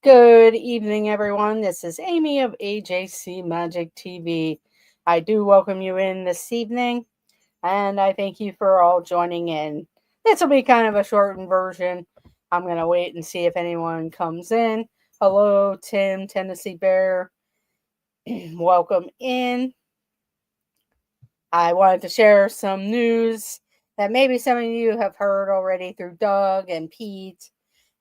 Good evening, everyone. This is Amy of AJC Magic TV. I do welcome you in this evening, and I thank you for all joining in. This will be kind of a shortened version. I'm going to wait and see if anyone comes in. Hello, Tim, Tennessee Bear. Welcome in. I wanted to share some news that maybe some of you have heard already through Doug and Pete,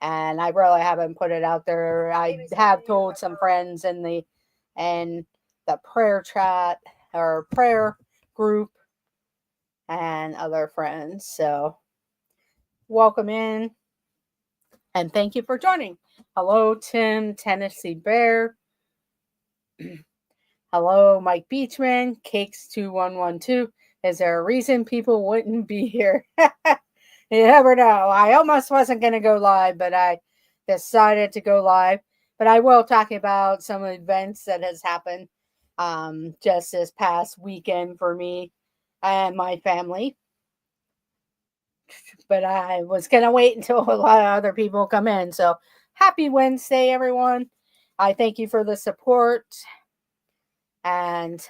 and I really haven't put it out there. I have told some friends in the prayer chat or prayer group and other friends. So welcome in and thank you for joining. Hello, Tim, Tennessee Bear. Hello, Mike Beachman, Cakes2112. Is there a reason people wouldn't be here? You never know. I almost wasn't going to go live, but I decided to go live. But I will talk about some events that has happened just this past weekend for me and my family. But I was going to wait until a lot of other people come in. So happy Wednesday, everyone. I thank you for the support. And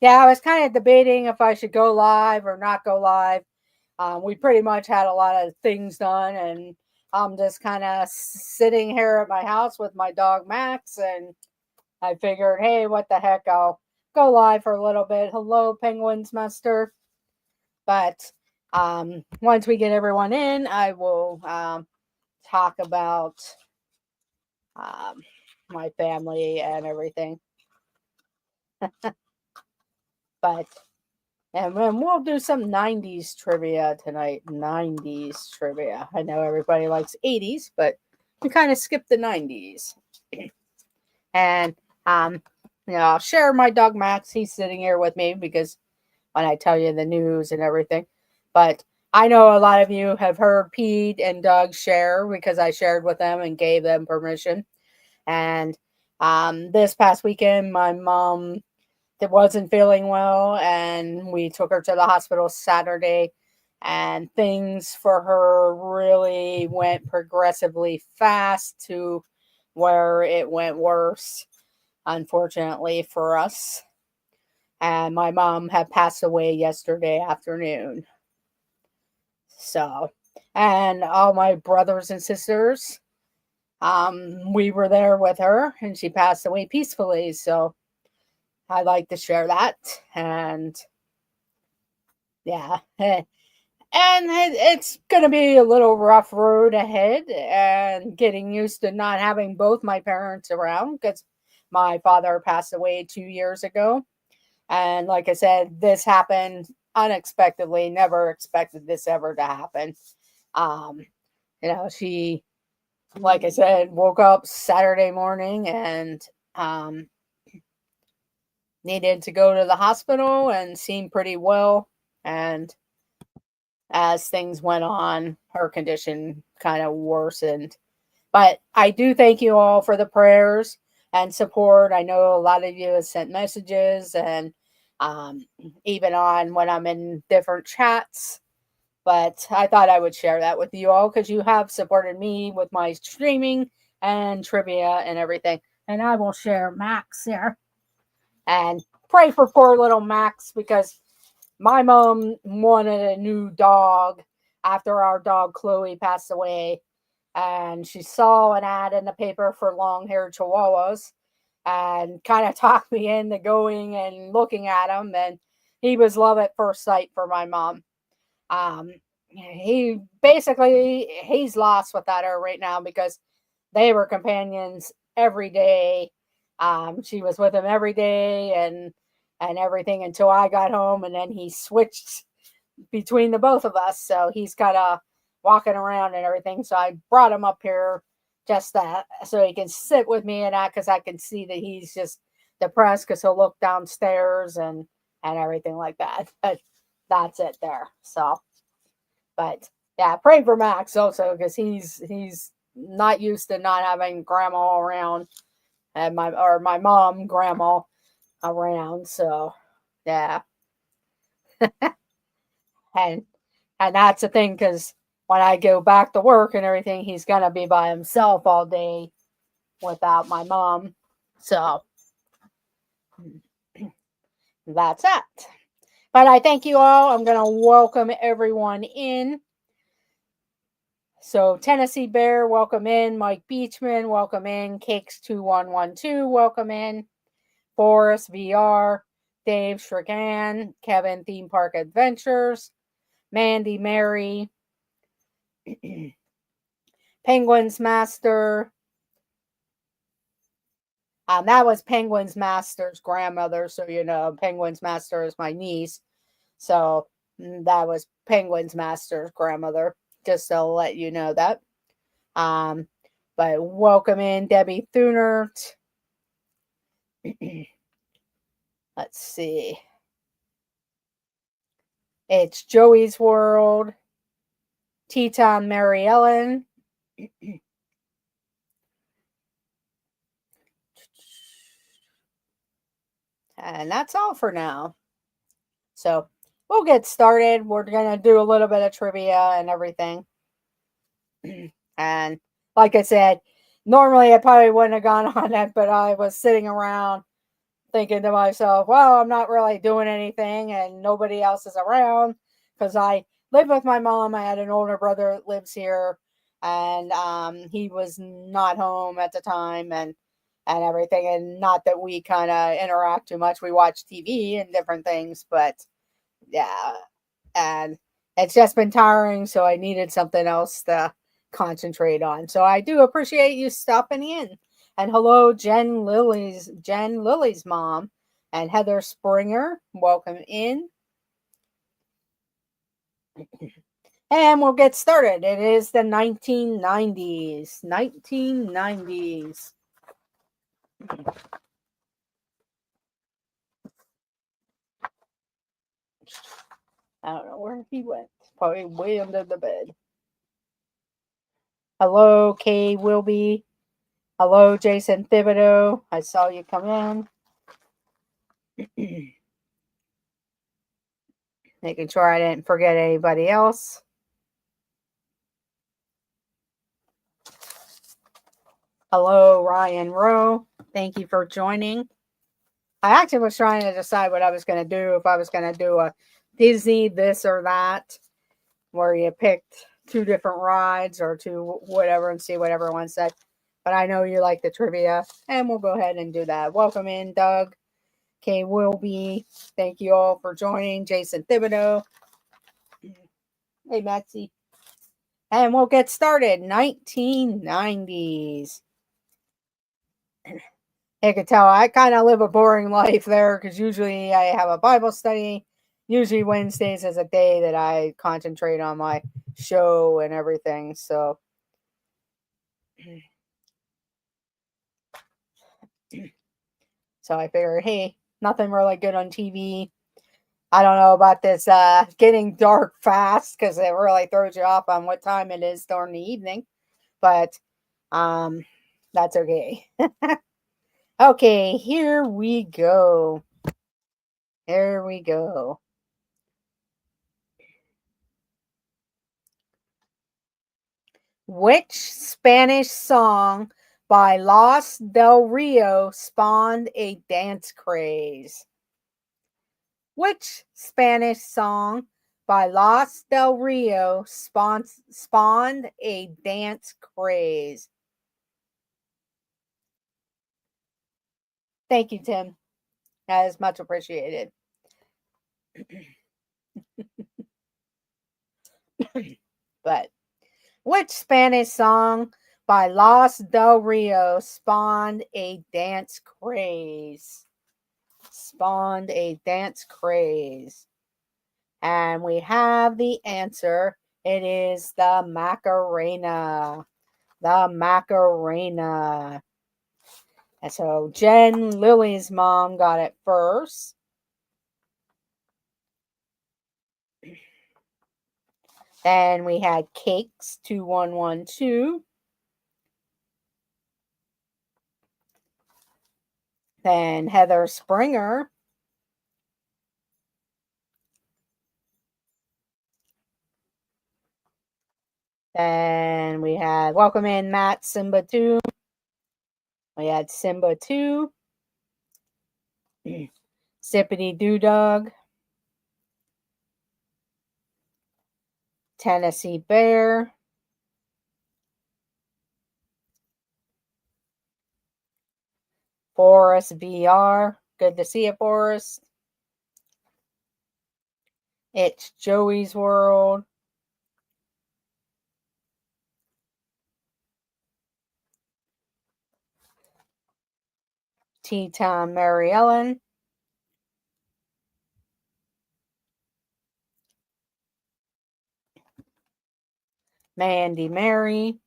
yeah, I was kind of debating if I should go live or not go live. We pretty much had a lot of things done, and I'm just kind of sitting here at my house with my dog Max, and I figured, hey, what the heck, I'll go live for a little bit. Hello, Penguins Master. But once we get everyone in, I will talk about my family and everything. But and we'll do some 90s trivia tonight. 90s trivia. I know everybody likes 80s, but we kind of skipped the 90s. And I'll share my dog Max. He's sitting here with me because when I tell you the news and everything. But I know a lot of you have heard Pete and Doug share because I shared with them and gave them permission. And this past weekend, my mom that wasn't feeling well, and we took her to the hospital Saturday, and things for her really went progressively fast to where it went worse, unfortunately for us. And my mom had passed away yesterday afternoon. So, and all my brothers and sisters, we were there with her, and she passed away peacefully. So I like to share that. And yeah, and it's going to be a little rough road ahead and getting used to not having both my parents around because my father passed away 2 years ago. And like I said, this happened unexpectedly. Never expected this ever to happen. Um, she, like I said, woke up Saturday morning and needed to go to the hospital and seemed pretty well. And as things went on, her condition kind of worsened. But I do thank you all for the prayers and support. I know a lot of you have sent messages and um, even on when I'm in different chats. But I thought I would share that with you all because you have supported me with my streaming and trivia and everything. And I will share Max here. And pray for poor little Max because my mom wanted a new dog after our dog Chloe passed away. And she saw an ad in the paper for long haired chihuahuas and kind of talked me into going and looking at him. And he was love at first sight for my mom. He basically he's lost without her right now because they were companions every day. She was with him every day and everything until I got home, and then he switched between the both of us. So he's kind of walking around and everything. So I brought him up here just that so he can sit with me and that because I can see that he's just depressed because he'll look downstairs and everything like that. But that's it there. So, but yeah, pray for Max also because he's not used to not having grandma around and my mom grandma around. So yeah, and and that's the thing because when I go back to work and everything, he's going to be by himself all day without my mom. So that's that. But I thank you all. I'm going to welcome everyone in. So Tennessee Bear, welcome in. Mike Beachman, welcome in. Cakes2112, welcome in. Forrest VR, Dave Strigan, Kevin Theme Park Adventures, Mandy Mary, Penguins Master. That was Penguins Master's grandmother, so you know Penguins Master is my niece. So that was Penguins Master's grandmother, just to let you know that. But welcome in Debbie Thunert. Let's see. It's Joey's World. Teton Mary Ellen. And that's all for now. So we'll get started. We're going to do a little bit of trivia and everything. And like I said, normally I probably wouldn't have gone on it, but I was sitting around thinking to myself, well, I'm not really doing anything and nobody else is around because I live with my mom. I had an older brother that lives here and he was not home at the time and everything. And not that we kind of interact too much. We watch TV and different things, but yeah. And it's just been tiring. So I needed something else to concentrate on. So I do appreciate you stopping in. And hello, Jen Lily's mom and Heather Springer. Welcome in. And we'll get started. It is the 1990s. 1990s. I don't know where he went. Probably way under the bed. Hello, Kay Wilby. Hello, Jason Thibodeau. I saw you come in. Making sure I didn't forget anybody else. Hello, Ryan Rowe. Thank you for joining. I actually was trying to decide what I was going to do. If I was going to do a Disney this or that, where you picked two different rides or two whatever and see what everyone said. But I know you like the trivia, and we'll go ahead and do that. Welcome in, Doug. Kay Wilby. Thank you all for joining. Jason Thibodeau. Hey, Maxie. And we'll get started. 1990s. You can tell I kind of live a boring life there because usually I have a Bible study. Usually Wednesdays is a day that I concentrate on my show and everything. So I figured, hey, nothing really good on TV. I don't know about this getting dark fast because it really throws you off on what time it is during the evening. But that's okay. Okay, here we go. Here we go. Which Spanish song by Los Del Rio spawned a dance craze? Which Spanish song by Los Del Rio spawned a dance craze? Thank you, Tim. That is much appreciated. But which Spanish song by Los Del Rio spawned a dance craze? Spawned a dance craze. And we have the answer. It is the Macarena. The Macarena. And so Jen Lily's mom got it first. Then we had Cakes 2112. Then Heather Springer. Then we had welcome in Matt Simba 2. We had Simba 2. Sippity Doo Dog. Tennessee Bear. Forrest VR. Good to see you, Forrest. It's Joey's World. Tea Time Mary Ellen. Mandy Mary.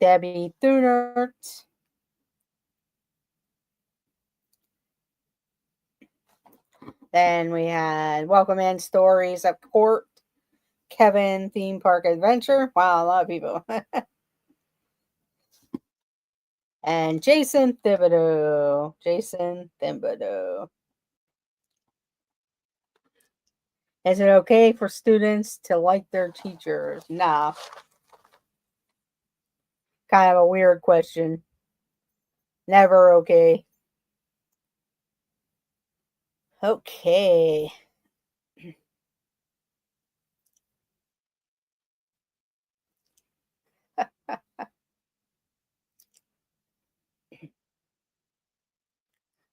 Debbie Thunert. Then we had Welcome In Stories of Court. Kevin Theme Park Adventure. Wow, a lot of people. And Jason Thibodeau. Jason Thibodeau. Is it okay for students to like their teachers? Nah. Kind of a weird question. Never okay. Okay.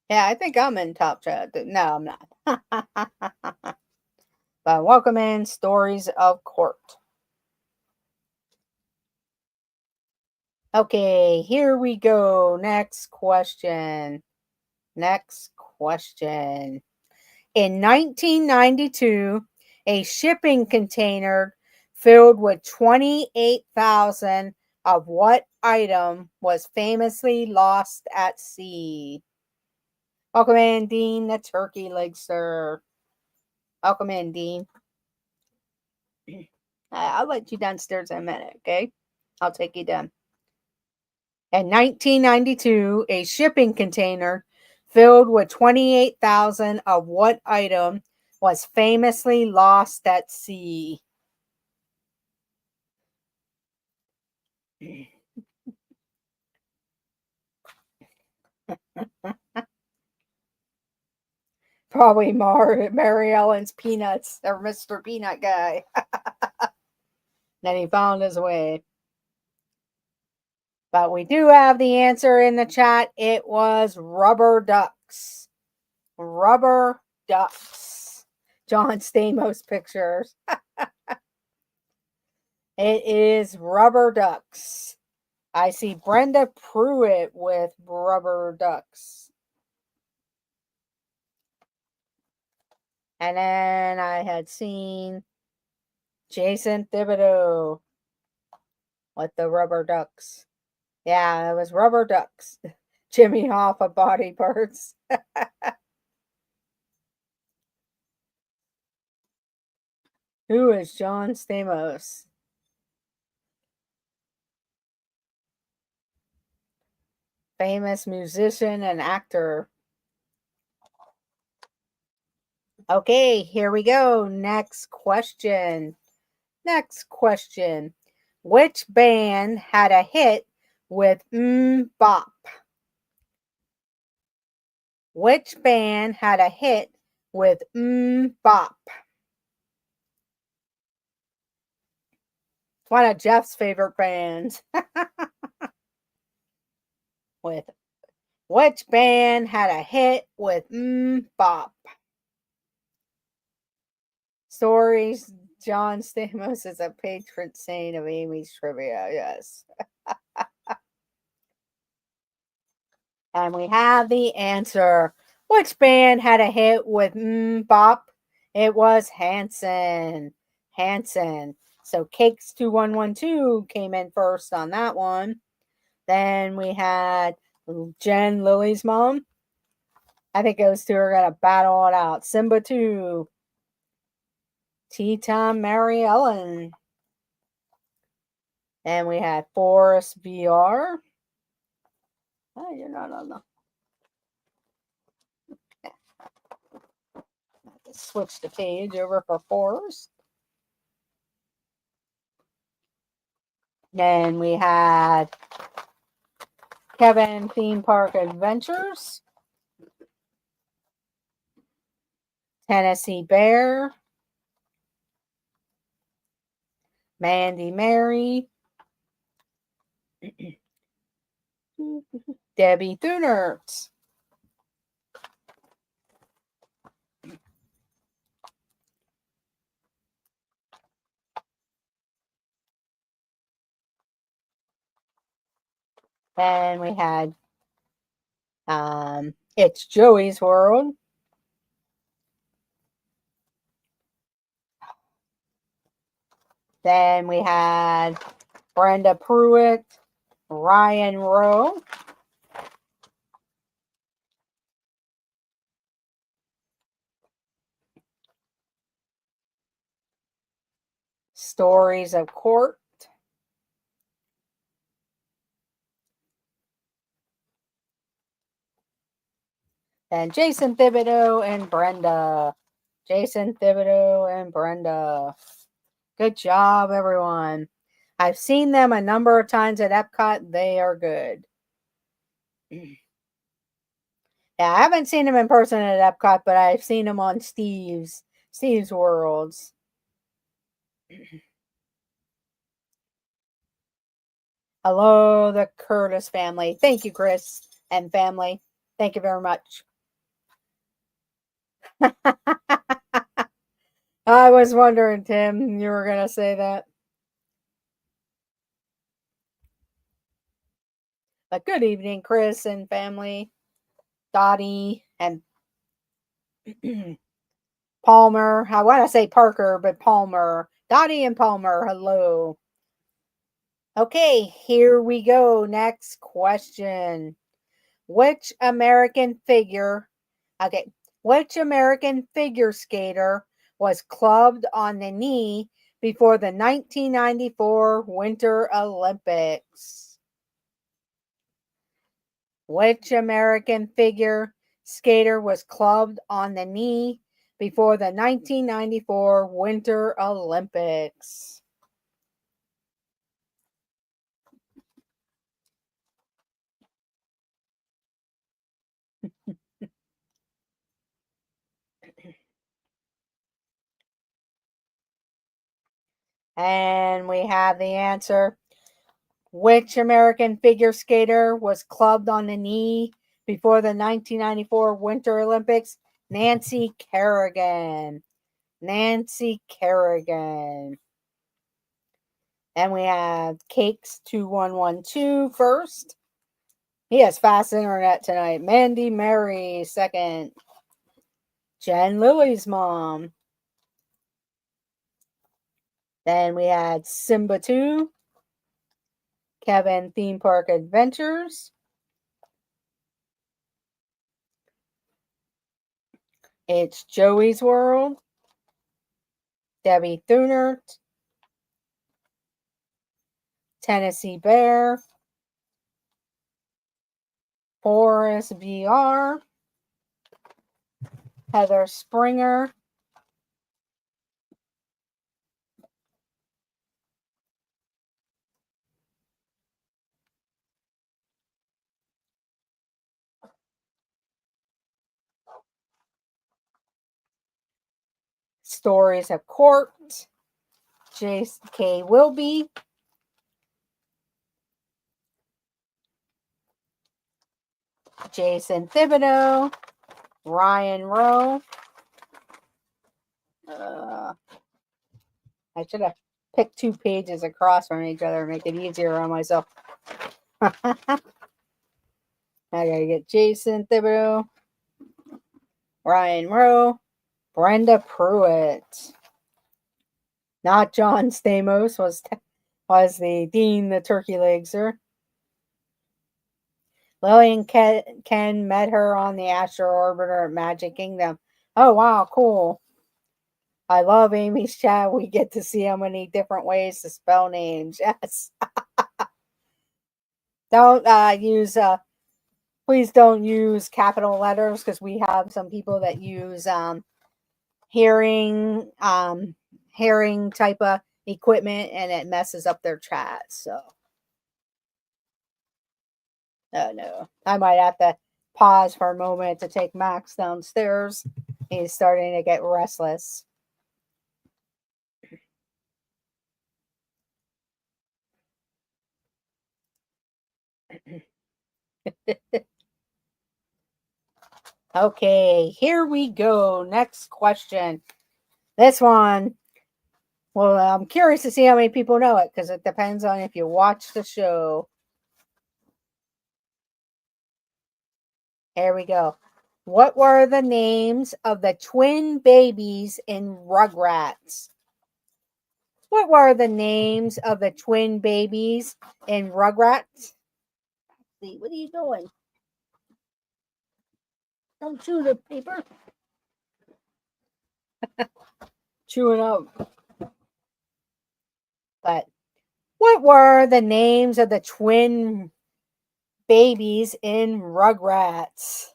Yeah, I think I'm in top chat. No, I'm not. But welcome in Stories of Court. Okay, here we go. Next question. Next question. In 1992, a shipping container filled with 28,000 of what item was famously lost at sea? Welcome in, Dean, the turkey leg, sir. Welcome in, Dean. I'll let you downstairs in a minute, okay? I'll take you down. In 1992, a shipping container filled with 28,000 of what item was famously lost at sea? Probably Mary Ellen's peanuts or Mr. Peanut guy. Then he found his way. But we do have the answer in the chat. It was rubber ducks. Rubber ducks. John Stamos pictures. It is rubber ducks. I see Brenda Pruitt with rubber ducks. And then I had seen Jason Thibodeau with the rubber ducks. Yeah, it was rubber ducks. Jimmy Hoffa body parts. Who is John Stamos? Famous musician and actor. Okay, here we go. Next question. Next question. Which band had a hit with Bop? Which band had a hit with Bop? It's one of Jeff's favorite bands. With which band had a hit with Bop? Stories. John Stamos is a patron saint of Amy's Trivia. Yes. And we have the answer. Which band had a hit with Bop? It was Hanson. Hanson. So Cakes 2112 came in first on that one. Then we had Jen, Lily's mom. I think those two are going to battle it out. Simba 2. Tea Time Mary Ellen. And we had Forrest VR. Oh, you're not on the. switch the page over for Forrest. Then we had Kevin Theme Park Adventures, Tennessee Bear, Mandy Mary, Debbie Thunert. Then we had It's Joey's World. Then we had Brenda Pruitt, Ryan Rowe, Stories of Court, and Jason Thibodeau and Brenda. Jason Thibodeau and Brenda. Good job, everyone. I've seen them a number of times at Epcot. They are good. Yeah, I haven't seen them in person at Epcot, but I've seen them on Steve's Worlds. Hello, the Curtis family. Thank you, Chris and family. Thank you very much. I was wondering, Tim, you were going to say that. But good evening, Chris and family. Dottie and Palmer. I want to say Parker, but Palmer. Dottie and Palmer, hello. Okay, here we go. Next question. Which American figure skater was clubbed on the knee before the 1994 Winter Olympics? Which American figure skater was clubbed on the knee before the 1994 Winter Olympics? And we have the answer. Which American figure skater was clubbed on the knee before the 1994 Winter Olympics? Nancy Kerrigan. Nancy Kerrigan. And we have Cakes2112 first. He has fast internet tonight. Mandy Mary second. Jen Lily's mom. Then we had Simba 2. Kevin Theme Park Adventures. It's Joey's World. Debbie Thunert. Tennessee Bear. Forrest VR. Heather Springer. Stories of Court. J.K. Wilby. Jason Thibodeau. Ryan Rowe. I should have picked 2 pages across from each other to make it easier on myself. I gotta get Jason Thibodeau, Ryan Rowe, Brenda Pruitt. Not John Stamos was the Dean the Turkey Legser. Lily and Ken met her on the Astro Orbiter at Magic Kingdom. Oh, wow, cool. I love Amy's chat. We get to see how many different ways to spell names. Yes. Don't please don't use capital letters because we have some people that use hearing hearing type of equipment, and it messes up their chat. So oh no, I might have to pause for a moment to take Max downstairs. He's starting to get restless. Okay, here we go. Next question. This one, well, I'm curious to see how many people know it because it depends on if you watch the show. Here we go. What were the names of the twin babies in Rugrats? What were the names of the twin babies in Rugrats? See, what are you doing? Don't chew the paper. Chew it up. But what were the names of the twin babies in Rugrats?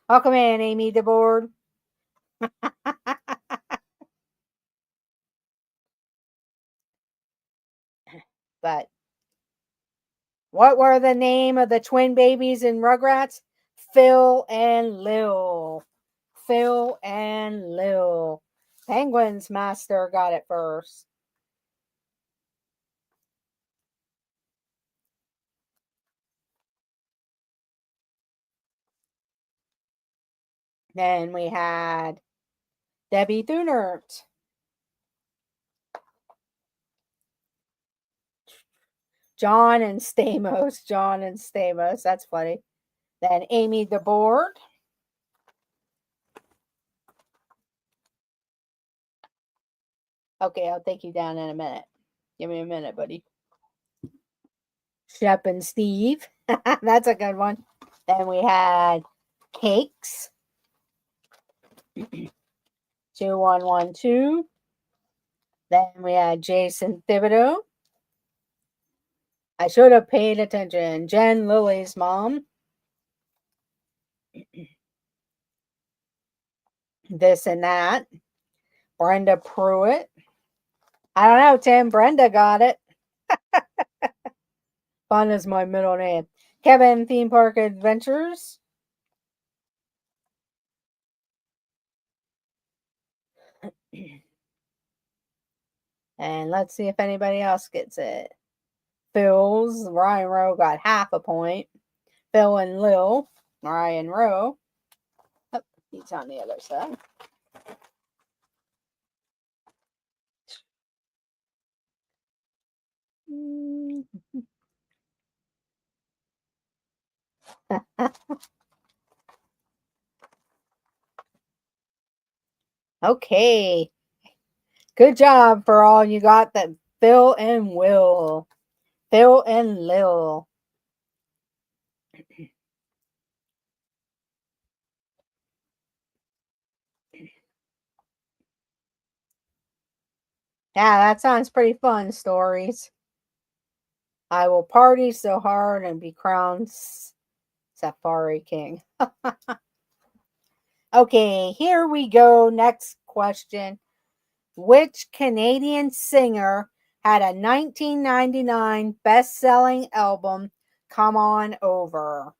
Welcome in, Amy DeBoard. But what were the name of the twin babies in Rugrats? Phil and Lil. Phil and Lil. Penguins Master got it first. Then we had Debbie Thunert. John and Stamos. John and Stamos. That's funny. Then Amy DeBoard. Okay, I'll take you down in a minute. Give me a minute, buddy. Shep and Steve. That's a good one. Then we had Cakes. 2112. Then we had Jason Thibodeau. I should have paid attention. Jen Lily's mom. This and that. Brenda Pruitt. I don't know, Tim. Brenda got it. Fun is my middle name. Kevin Theme Park Adventures. And let's see if anybody else gets it. Phil's. Ryan Rowe got half a point. Phil and Lil. Ryan Rowe. Oh, he's on the other side. Okay. Good job for all you got that Phil and Will. Phil and Lil. Yeah, that sounds pretty fun, stories. I will party so hard and be crowned Safari King. Okay, here we go. Next question. Which Canadian singer had a 1999 best-selling album, Come On Over?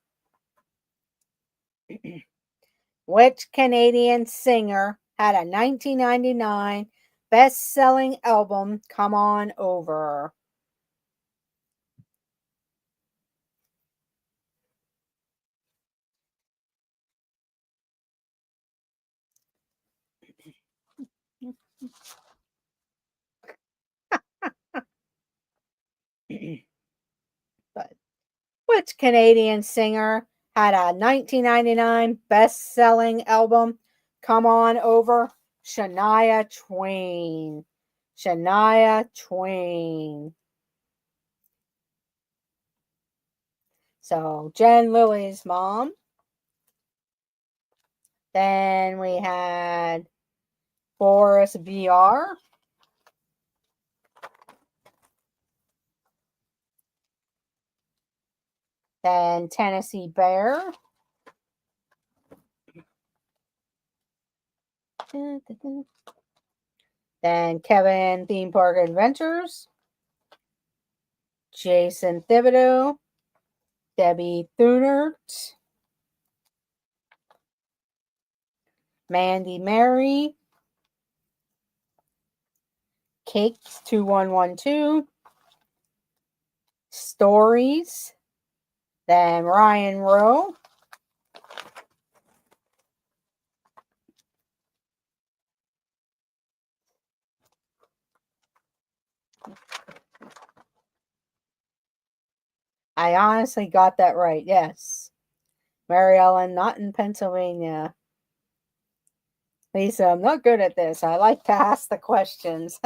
Which Canadian singer had a 1999 best-selling album, Come On Over? But which Canadian singer had a 1999 best-selling album, Come On Over? Shania Twain. Shania Twain. So Jen Lily's mom. Then we had Boris VR. Then Tennessee Bear. Then Kevin Theme Park Adventures, Jason Thibodeau, Debbie Thunert, Mandy Mary, Cakes 2112, Stories, then Ryan Rowe, I honestly got that right, yes. Mary Ellen, not in Pennsylvania. Lisa, I'm not good at this. I like to ask the questions.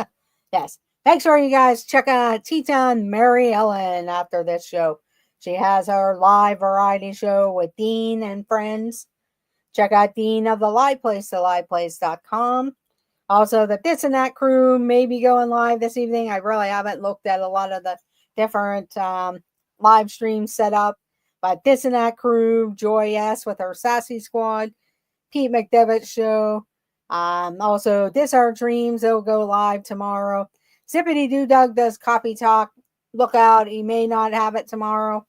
Yes. Thanks for you guys. Check out Teton Mary Ellen after this show. She has her live variety show with Dean and friends. Check out Dean of the Live Place, theliveplace.com. Also, the This and That crew may be going live this evening. I really haven't looked at a lot of the different live streams set up. But This and That crew, Joy S with her Sassy Squad, Pete McDevitt show. Also, This Our Dreams, they'll go live tomorrow. Zippity Doo Doug does Copy Talk. Look out, he may not have it tomorrow,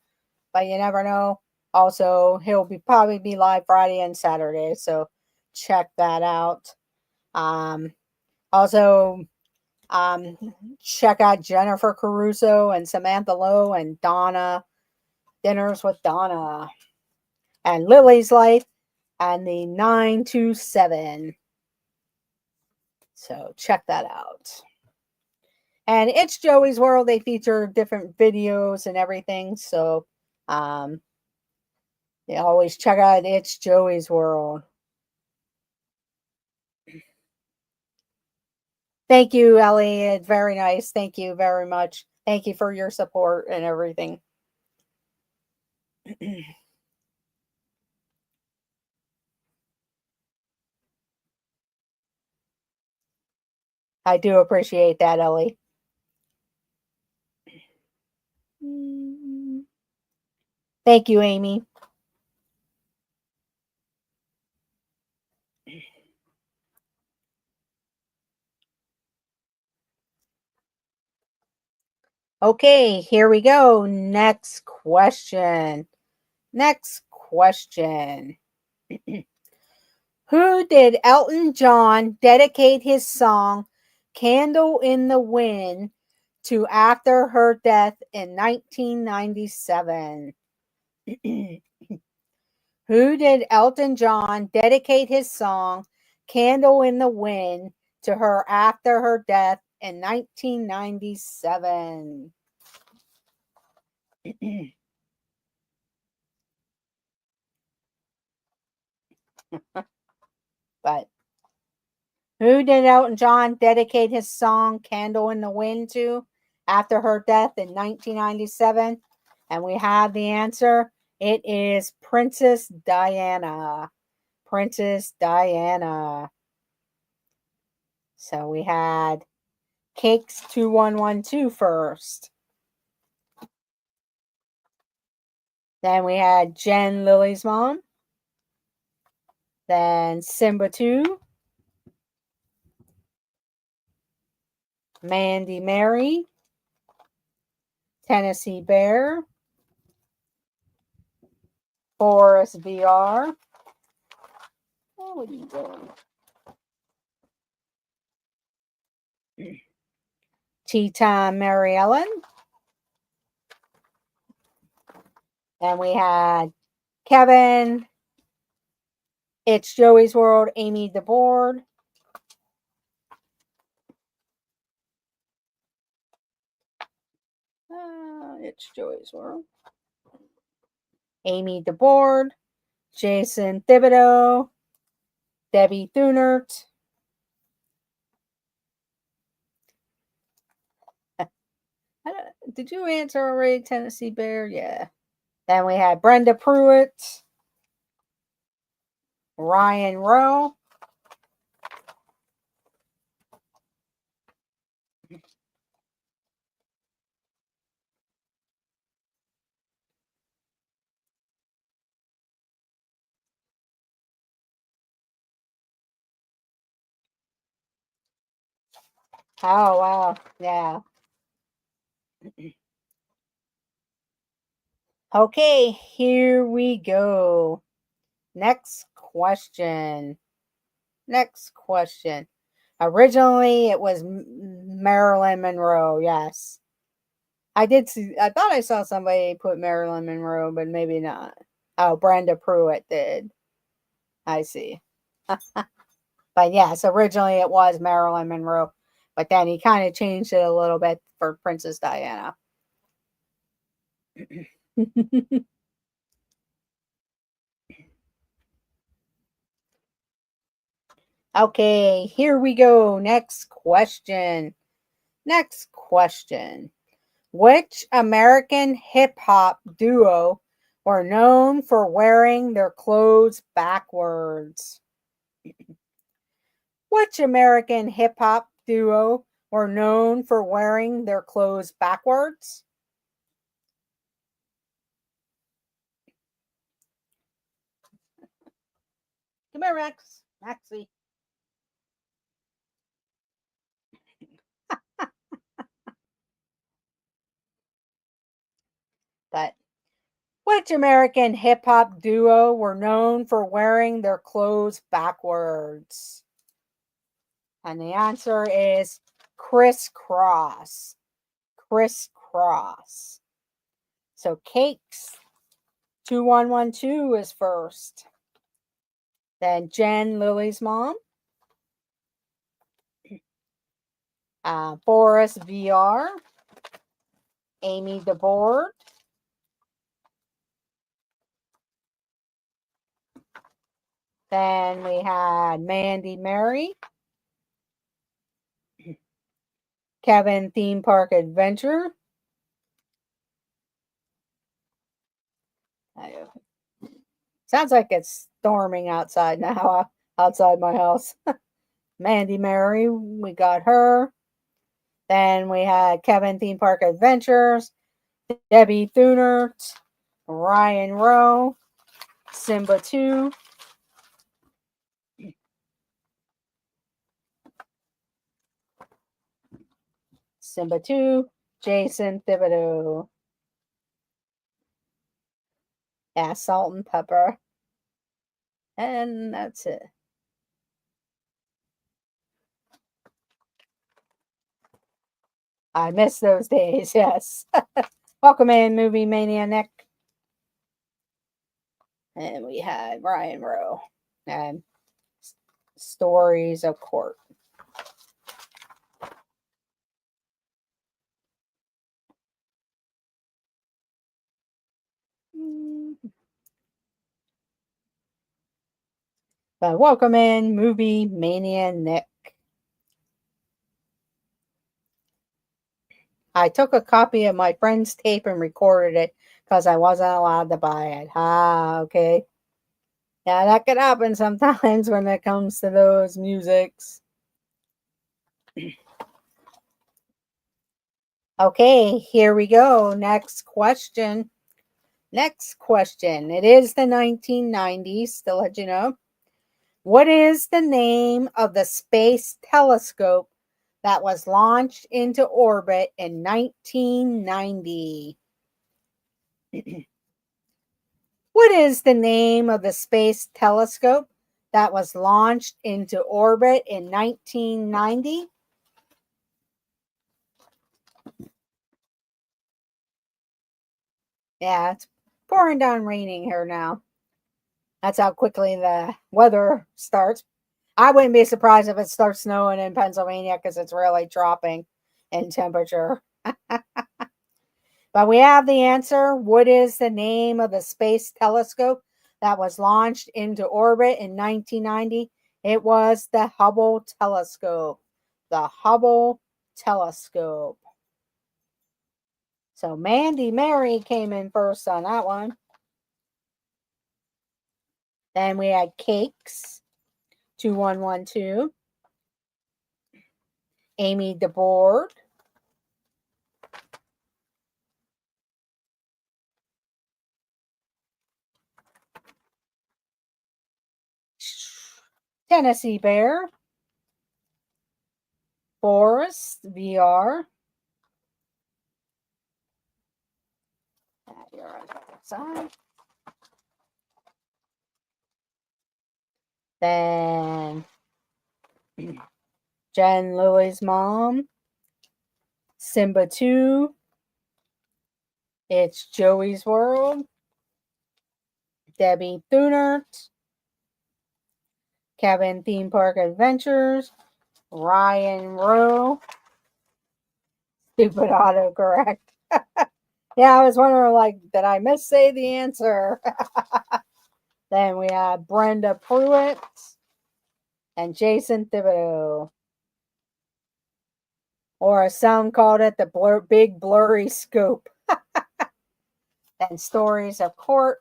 but you never know. Also, he'll probably be live Friday and Saturday, so check that out. Also, check out Jennifer Caruso and Samantha Lowe and Donna, Dinners with Donna, and Lily's Life and the 927. So check that out. And It's Joey's World. They feature different videos and everything. So you always check out It's Joey's World. Thank you, Elliot. Very nice. Thank you very much. Thank you for your support and everything. I do appreciate that, Ellie. Thank you, Amy. Okay, here we go. Next question. Next question. Who did Elton John dedicate his song Candle in the Wind to after her death in 1997? Who did Elton John dedicate his song Candle in the Wind to her after her death in 1997? But who did Elton John dedicate his song Candle in the Wind to after her death in 1997? And we have the answer. It is Princess Diana. Princess Diana. So we had Cakes 2112 first. Then we had Jen Lily's mom. Then Simba 2. Mandy Mary. Tennessee Bear. Forest VR. Oh, what are you doing? Tea Time Mary Ellen. And we had Kevin. It's Joey's World. Amy DeBoard. It's Joey's World. Amy DeBoard. Jason Thibodeau. Debbie Thunert. Did you answer already, Tennessee Bear? Yeah. Then we had Brenda Pruitt. Ryan Rowe. Oh, wow. Yeah. Okay, here we go. Next question. Next question. Originally, it was Marilyn Monroe. Yes. I did see, I thought I saw somebody put Marilyn Monroe, but maybe not. Oh, Brenda Pruitt did. I see. But yes, originally it was Marilyn Monroe, but then he kind of changed it a little bit for Princess Diana. Okay, here we go. Next question. Next question. Which American hip hop duo were known for wearing their clothes backwards? Which American hip hop duo were known for wearing their clothes backwards? Come here, Max. Maxie. But which American hip hop duo were known for wearing their clothes backwards? And the answer is Criss Cross. Criss Cross. So Cakes 2112 is first. Then Jen, Lily's mom. Boris VR. Amy DeBoard. Then we had Mandy Mary. Kevin Theme Park Adventure. Sounds like it's storming outside now, outside my house. Mandy Mary, we got her. Then we had Kevin Theme Park Adventures, Debbie Thunert, Ryan Rowe, Simba 2. Simba 2, Jason Thibodeau. Yeah, Salt and Pepper. And that's it. I miss those days, yes. Welcome in, Movie Mania Nick. And we had Ryan Rowe and Stories of Court. But welcome in, Movie Mania Nick. I took a copy of my friend's tape and recorded it because I wasn't allowed to buy it. Ah, okay. Yeah, that could happen sometimes when it comes to those musics. Okay, here we go. Next question. Next question. It is the 1990s, to let you know. What is the name of the space telescope that was launched into orbit in 1990? What is the name of the space telescope that was launched into orbit in 1990? Yeah, it's pouring down raining here now. That's how quickly the weather starts. I wouldn't be surprised if it starts snowing in Pennsylvania because it's really dropping in temperature. But we have the answer. What is the name of the space telescope that was launched into orbit in 1990? It was the Hubble telescope. The Hubble telescope. So Mandy Mary came in first on that one. Then we had Cakes 2112. Amy DeBoard. Tennessee Bear. Forest VR. You're on the other side. Then Jen Lily's mom. Simba 2. It's Joey's World. Debbie Thunert. Kevin Theme Park Adventures. Ryan Rowe. Stupid autocorrect. Yeah, I was wondering, like, did I missay the answer? Then we have Brenda Pruitt and Jason Thibodeau. Or as some called it, the big blurry scoop. And Stories of Court.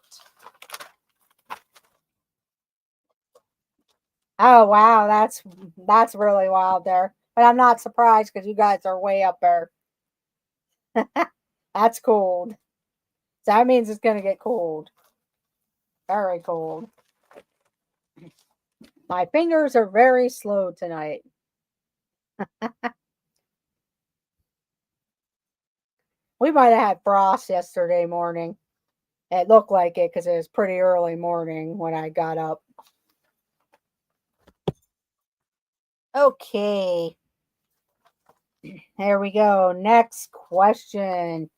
Oh wow, that's really wild there. But I'm not surprised because you guys are way up there. That's cold. So that means it's gonna get cold. Very cold. My fingers are very slow tonight. We might have had frost yesterday morning. It looked like it because it was pretty early morning when I got up. Okay. Here we go. Next question.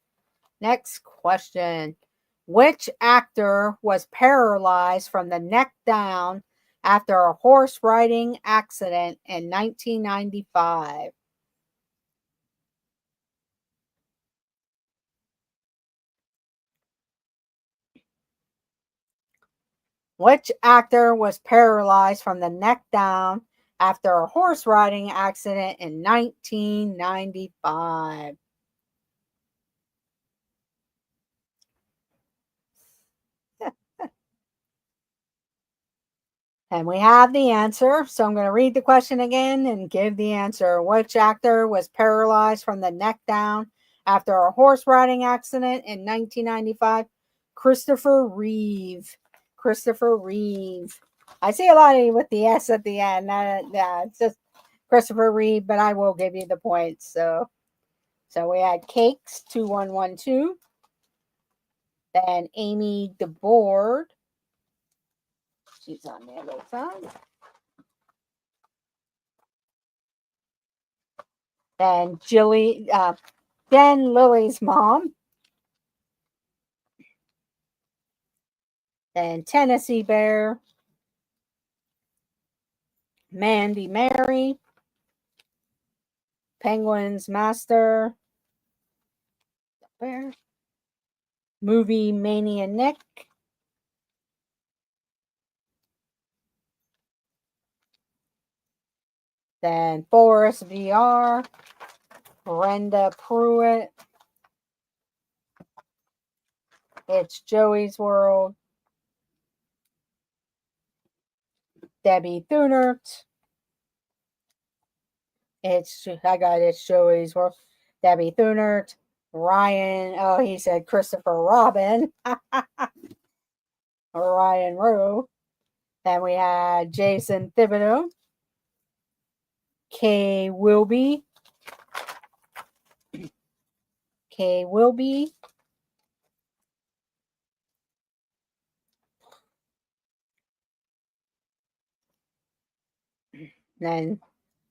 Which actor was paralyzed from the neck down after a horse riding accident in 1995? Which actor was paralyzed from the neck down after a horse riding accident in 1995? And we have the answer. So I'm going to read the question again and give the answer. Which actor was paralyzed from the neck down after a horse riding accident in 1995? Christopher Reeve. Christopher Reeve. I see a lot of you with the S at the end. Yeah, it's just Christopher Reeve, but I will give you the points. So we had Cakes 2112. Then Amy DeBoard. She's on the other side. Then then Lily's mom. Then Tennessee Bear. Mandy Mary. Penguin's Master. Bear. Movie Mania Nick. Then Forest VR. Brenda Pruitt. It's Joey's World. Debbie Thunert. It's Joey's World. Debbie Thunert. Ryan, he said Christopher Robin. Ryan Rowe. Then we had Jason Thibodeau. Kay Wilby. Then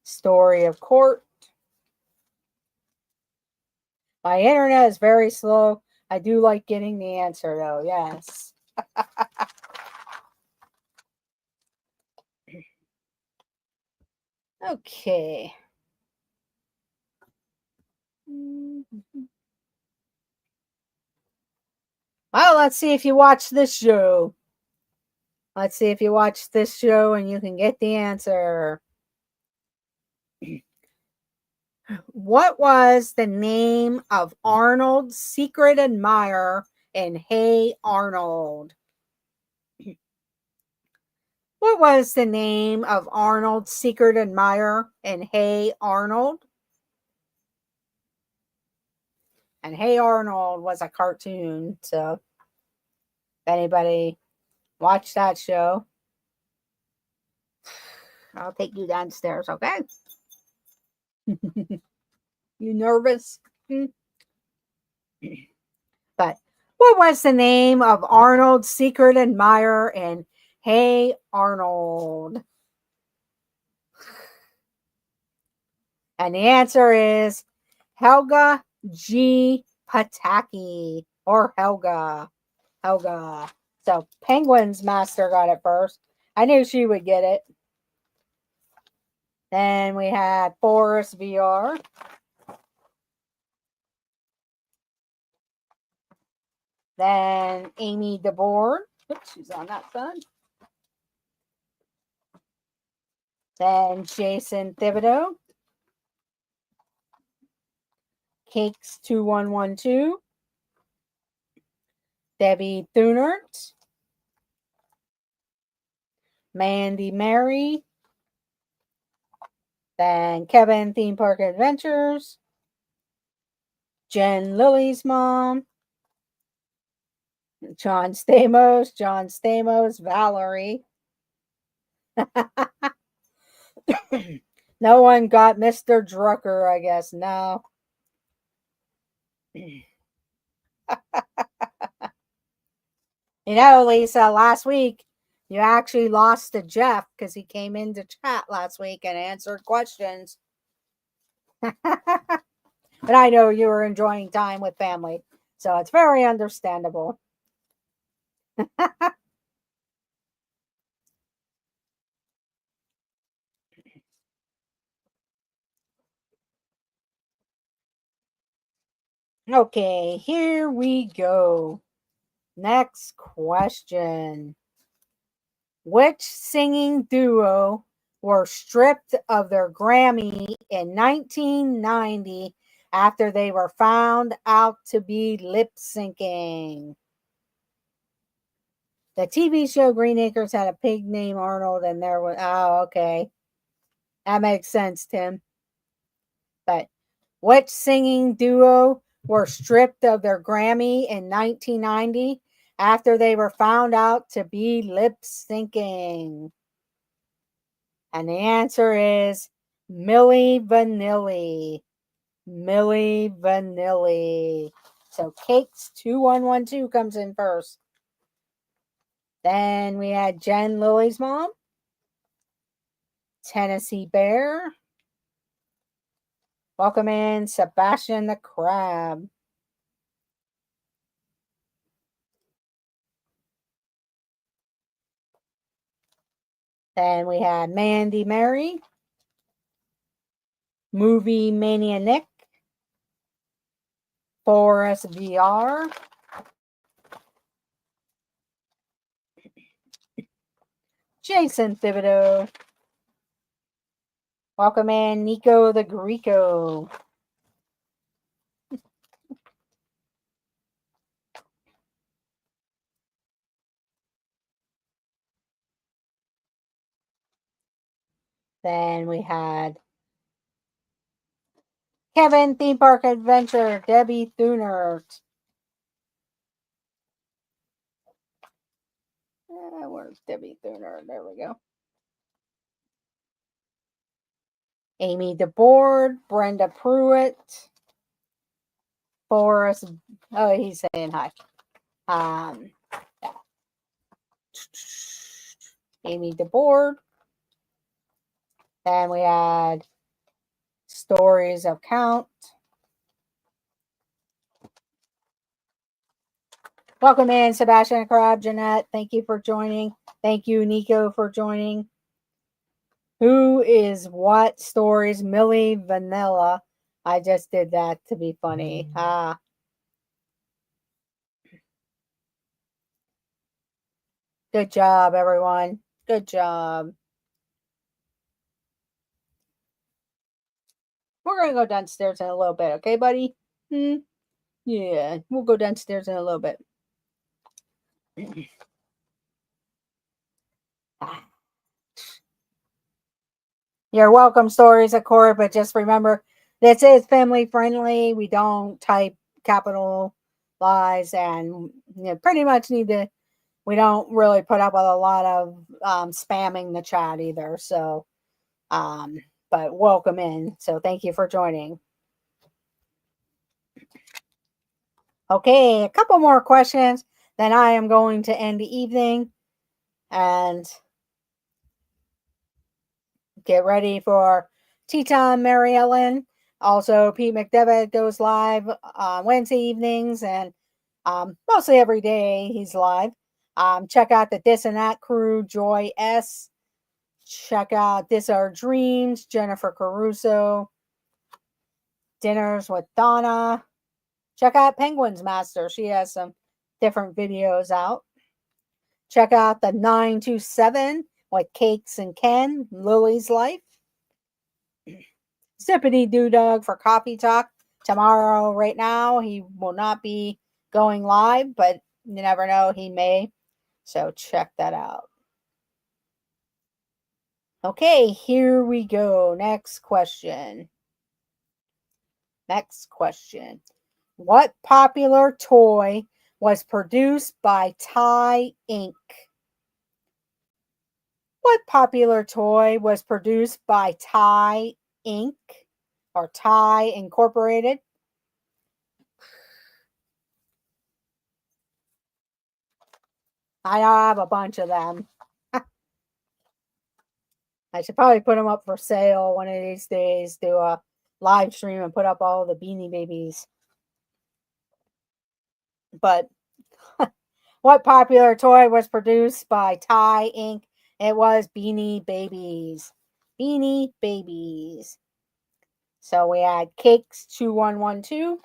Story of Court. My internet is very slow. I do like getting the answer though. Yes. Okay. Well, let's see if you watch this show. Let's see if you watch this show and you can get the answer. What was the name of Arnold's secret admirer in Hey Arnold? What was the name of Arnold's secret admirer in Hey Arnold? And Hey Arnold was a cartoon, so if anybody watched that show, I'll take you downstairs, okay? You nervous? But what was the name of Arnold's secret admirer in Hey Arnold? And the answer is Helga G. Pataki, or Helga. Helga. So Penguin's master got it first. I knew she would get it. Then we had Forest VR. Then Amy DeBoard. Oops, she's on that side. Then Jason Thibodeau. Cakes 2112. Debbie Thunert. Mandy Mary. Then Kevin Theme Park Adventures. Jen Lily's mom. John Stamos, Valerie. No one got Mr. Drucker, I guess. No. Lisa, last week you actually lost to Jeff because he came into chat last week and answered questions. But I know you were enjoying time with family, so it's very understandable. Okay, here we go. Next question. Which singing duo were stripped of their Grammy in 1990 after they were found out to be lip syncing? The TV show Green Acres had a pig named Arnold, and there was, oh, okay. That makes sense, Tim. But which singing duo were stripped of their Grammy in 1990 after they were found out to be lip syncing? And the answer is Milli Vanilli. Milli Vanilli. So Cakes 2112 comes in first. Then we had Jen Lily's mom. Tennessee Bear. Welcome in Sebastian the Crab. Then we had Mandy Mary. Movie Mania Nick. Forest VR. Jason Thibodeau. Welcome in Nico the Greco. Then we had Kevin Theme Park Adventure, Debbie Thunert. Where's Debbie Thunert? There we go. Amy DeBoard, Brenda Pruitt, Forrest. Oh, he's saying hi. Yeah. Amy DeBoard. Then we had Stories of Count. Welcome in, Sebastian Crab, Jeanette. Thank you for joining. Thank you, Nico, for joining. Who is what stories? Milli Vanilla. I just did that to be funny. Good job, everyone. Good job. We're going to go downstairs in a little bit, okay, buddy? Yeah, we'll go downstairs in a little bit. You're welcome, Stories of Court, but just remember, this is family friendly. We don't type capital lies, and pretty much we don't really put up with a lot of spamming the chat either. So, but but welcome in. So thank you for joining. Okay, a couple more questions. Then I am going to end the evening and get ready for tea time, Mary Ellen. Also, Pete McDevitt goes live Wednesday evenings and mostly every day he's live. Check out the This and That crew, Joy S. Check out This Our Dreams, Jennifer Caruso. Dinners with Donna. Check out Penguins Master. She has some different videos out. Check out the 927 with Cakes and Ken, Lily's Life. Zippity Doo Dog for Coffee Talk. Tomorrow, right now, he will not be going live, but you never know, he may. So check that out. Okay, here we go. Next question. Next question. What popular toy was produced by Ty Inc.? What popular toy was produced by Ty Inc. or Ty Incorporated? I have a bunch of them. I should probably put them up for sale one of these days, do a live stream and put up all the Beanie Babies. But what popular toy was produced by Ty Inc.? It was Beanie Babies. Beanie Babies. So we had Cakes 2112,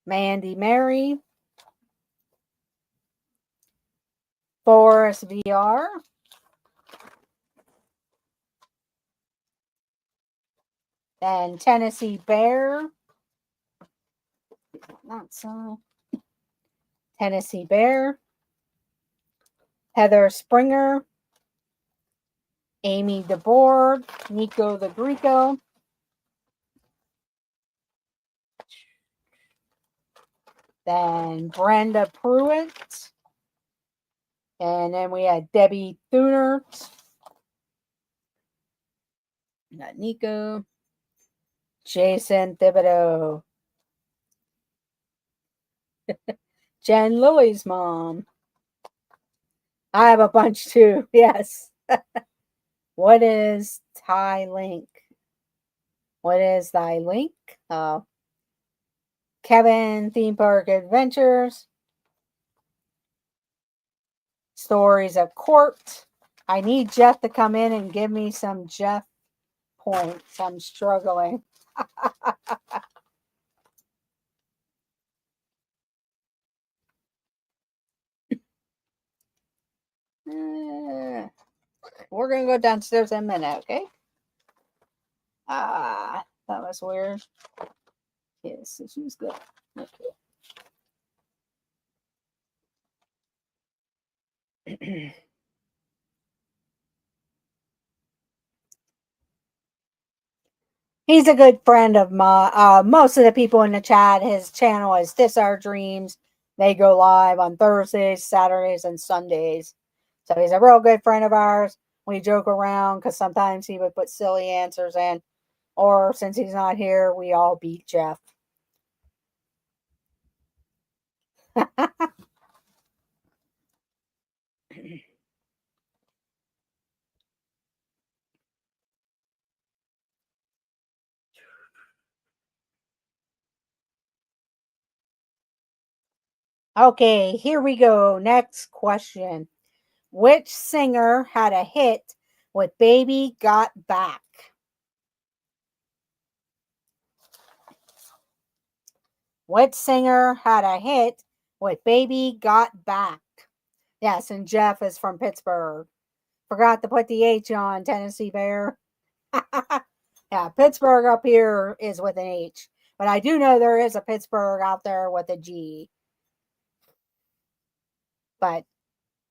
Mandy Mary, Forest VR, and Tennessee Bear. Not so. Tennessee Bear, Heather Springer, Amy DeBoard, Nico the Greco, then Brenda Pruitt, and then we had Debbie Thunert, not Nico, Jason Thibodeau, Jen Lily's mom. I have a bunch too, yes. What is Ty Link? What is thy link? Kevin Theme Park Adventures. Stories of Court. I need Jeff to come in and give me some Jeff points. I'm struggling. We're going to go downstairs in a minute, okay? That was weird. Yes, she was good. Okay. He's a good friend of my, most of the people in the chat. His channel is This Our Dreams. They go live on Thursdays, Saturdays, and Sundays. So he's a real good friend of ours. We joke around because sometimes he would put silly answers in. Or since he's not here, we all beat Jeff. Okay, here we go. Next question. Which singer had a hit with Baby Got Back? Which singer had a hit with Baby Got Back? Yes, and Jeff is from Pittsburgh. Forgot to put the H on, Tennessee Bear. Yeah, Pittsburgh up here is with an H. But I do know there is a Pittsburgh out there with a G. But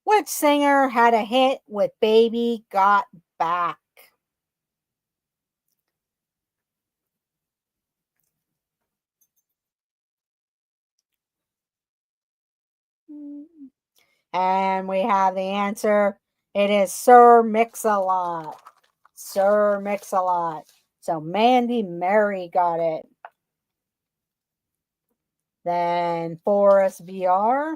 which singer had a hit with Baby Got Back? And we have the answer. It is Sir Mix-a-Lot. Sir Mix-a-Lot. So Mandy Mary got it. Then Forest VR.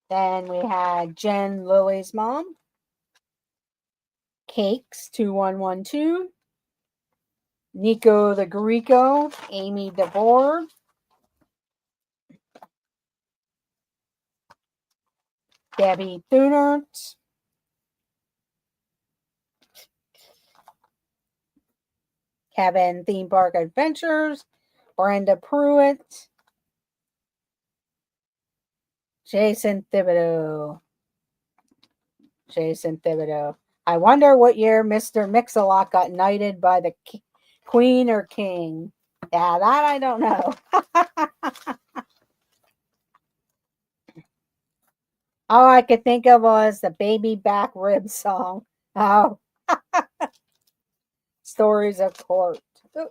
Then we had Jen Lily's mom. Cakes 2112. Nico the Greco. Amy DeVore. Debbie Thunert. Kevin Theme Park Adventures. Brenda Pruitt. Jason Thibodeau. Jason Thibodeau. I wonder what year Mr. Mix-a-Lot got knighted by the Queen or King. Yeah, that I don't know. All I could think of was the Baby Back Rib song. Oh, Stories of Court. Ooh.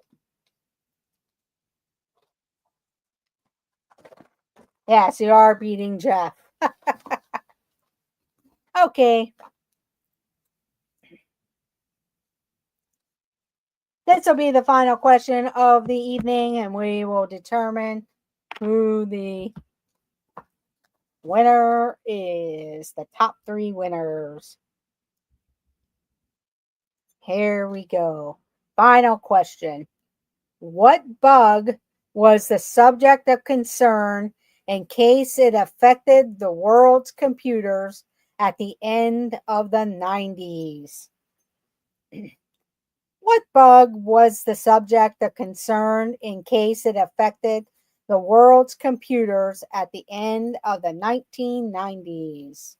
Yes, you are beating Jeff. Okay. This will be the final question of the evening, and we will determine who the winner is. The top 3 winners. Here we go. Final question. What bug was the subject of concern in case it affected the world's computers at the end of the 90s? What bug was the subject of concern in case it affected the world's computers at the end of the 1990s?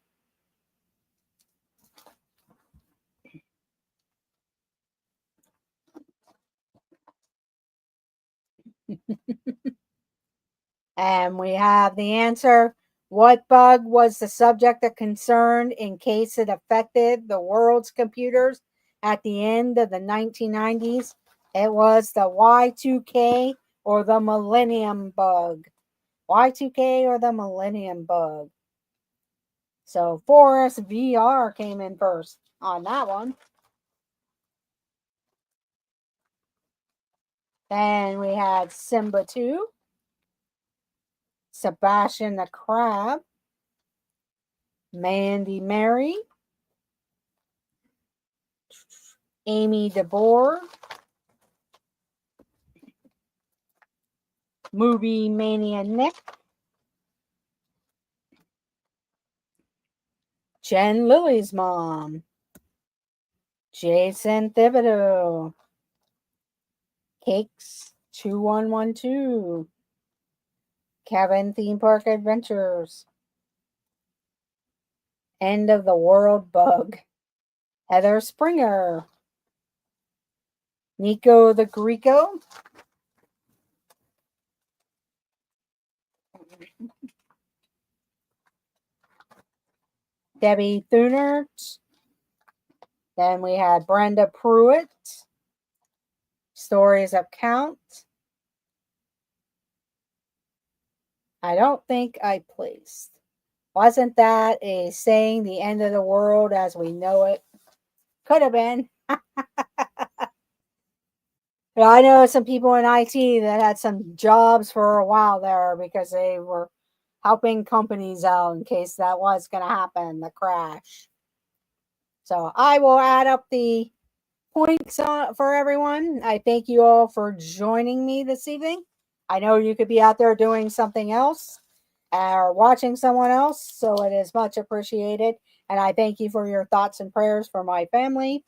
And we have the answer. What bug was the subject of concern in case it affected the world's computers at the end of the 1990s? It was the Y2K or the Millennium Bug. Y2K or the Millennium Bug. So Forest VR came in first on that one. Then we had Simba 2, Sebastian the Crab, Mandy Mary, Amy DeBoer, Movie Mania Nick, Jen Lily's mom, Jason Thibodeau, Cakes 2112, Kevin Theme Park Adventures, End of the World Bug, Heather Springer, Nico the Greco, Debbie Thunert. Then we had Brenda Pruitt, Stories of Count. I don't think I placed. Wasn't that a saying the end of the world as we know it? Could have been. But I know some people in IT that had some jobs for a while there because they were helping companies out in case that was going to happen, the crash. So I will add up the points for everyone. I thank you all for joining me this evening. I know you could be out there doing something else or watching someone else, so it is much appreciated. And I thank you for your thoughts and prayers for my family.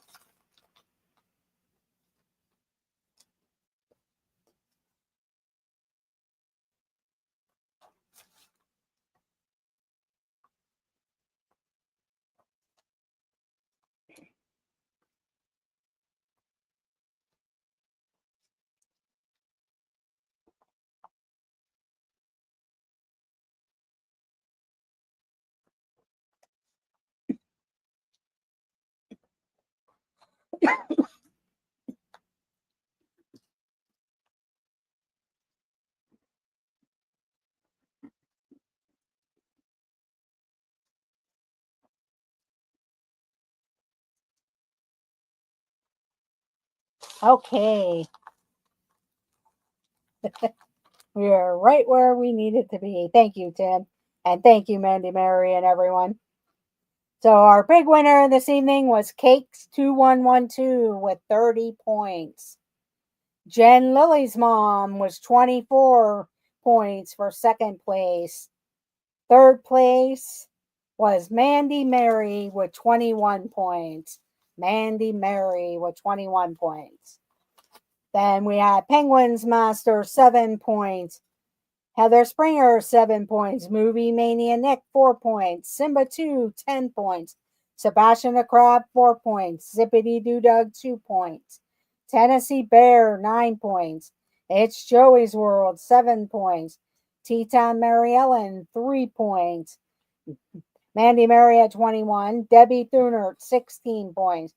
Okay. We are right where we needed to be. Thank you, Tim. And thank you, Mandy, Mary, and everyone. So our big winner this evening was Cakes 2112 with 30 points. Jen Lily's mom was 24 points for second place. Third place was Mandy Mary with 21 points. Mandy Mary with 21 points. Then we had Penguins Master 7 points. Heather Springer 7 points. Movie Mania Nick 4 points. Simba 2 10 points. Sebastian the Crab 4 points. Zippity Doo Dug 2 points. Tennessee Bear 9 points. It's Joey's World 7 points. T-Town Mary Ellen 3 points. Mandy Mary at 21. Debbie Thunert 16 points.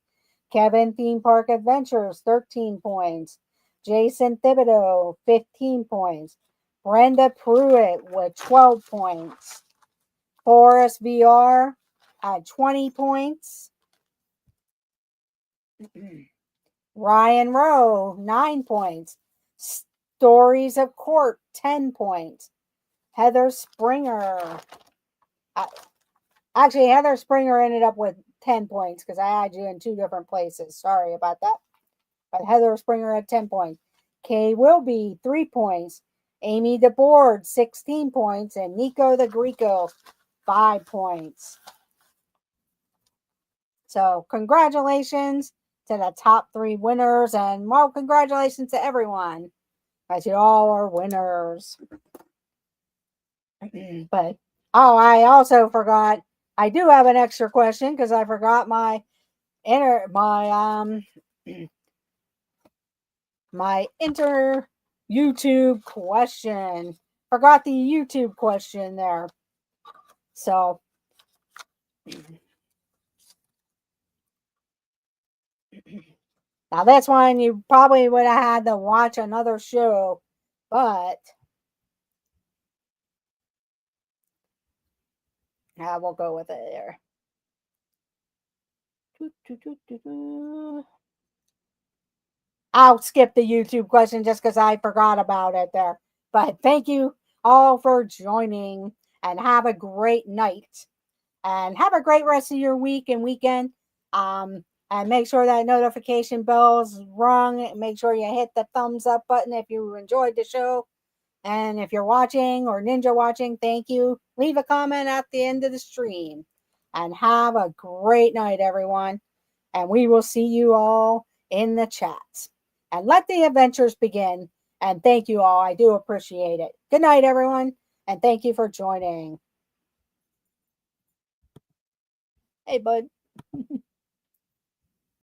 Kevin Theme Park Adventures 13 points. Jason Thibodeau 15 points. Brenda Pruitt with 12 points. Forest VR at 20 points. Ryan Rowe, 9 points. Stories of Court, 10 points. Heather Springer. Actually, Heather Springer ended up with 10 points because I had you in 2 different places. Sorry about that. But Heather Springer had 10 points. Kay Wilby, 3 points. Amy DeBoard, 16 points. And Nico the Greco, 5 points. So congratulations to the top 3 winners. And well, congratulations to everyone. As you all are winners. But, oh, I also forgot. I do have an extra question because I forgot my YouTube question. Forgot the YouTube question there. So now that's one you probably would have had to watch another show, but we'll go with it there. I'll skip the YouTube question just because I forgot about it there. But thank you all for joining and have a great night. And have a great rest of your week and weekend. And make sure that notification bell's rung. Make sure you hit the thumbs up button if you enjoyed the show. And if you're watching or Ninja watching, thank you. Leave a comment at the end of the stream. And have a great night, everyone. And we will see you all in the chats. And let the adventures begin. And thank you all. I do appreciate it. Good night, everyone. And thank you for joining. Hey, bud.